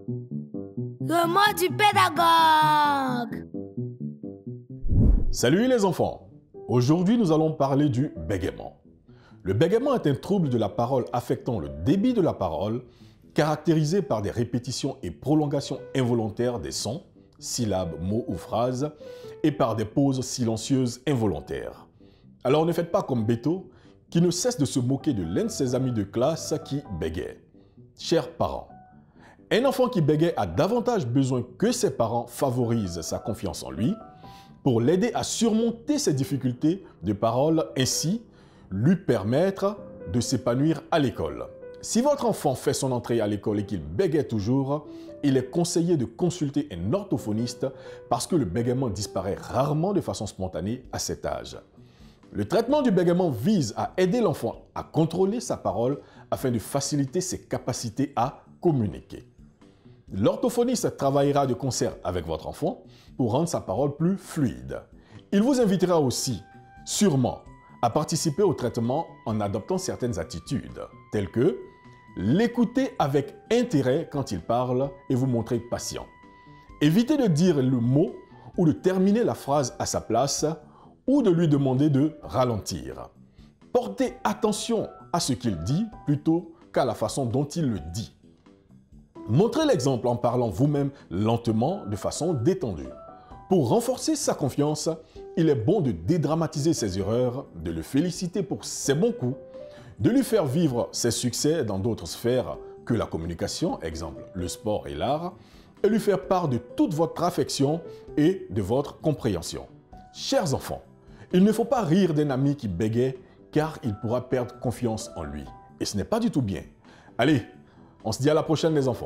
Le mot du pédagogue. Salut les enfants! Aujourd'hui, nous allons parler du bégaiement. Le bégaiement est un trouble de la parole affectant le débit de la parole, caractérisé par des répétitions et prolongations involontaires des sons, syllabes, mots ou phrases, et par des pauses silencieuses involontaires. Alors ne faites pas comme Beto, qui ne cesse de se moquer de l'un de ses amis de classe qui bégait. Chers parents, un enfant qui bégaie a davantage besoin que ses parents favorisent sa confiance en lui pour l'aider à surmonter ses difficultés de parole, ainsi lui permettre de s'épanouir à l'école. Si votre enfant fait son entrée à l'école et qu'il bégaie toujours, il est conseillé de consulter un orthophoniste parce que le bégaiement disparaît rarement de façon spontanée à cet âge. Le traitement du bégaiement vise à aider l'enfant à contrôler sa parole afin de faciliter ses capacités à communiquer. L'orthophoniste travaillera de concert avec votre enfant pour rendre sa parole plus fluide. Il vous invitera aussi, sûrement, à participer au traitement en adoptant certaines attitudes, telles que l'écouter avec intérêt quand il parle et vous montrer patient. Évitez de dire le mot ou de terminer la phrase à sa place ou de lui demander de ralentir. Portez attention à ce qu'il dit plutôt qu'à la façon dont il le dit. Montrez l'exemple en parlant vous-même lentement de façon détendue. Pour renforcer sa confiance, il est bon de dédramatiser ses erreurs, de le féliciter pour ses bons coups, de lui faire vivre ses succès dans d'autres sphères que la communication, exemple le sport et l'art, et lui faire part de toute votre affection et de votre compréhension. Chers enfants, il ne faut pas rire d'un ami qui bégaie car il pourra perdre confiance en lui. Et ce n'est pas du tout bien. Allez, on se dit à la prochaine les enfants.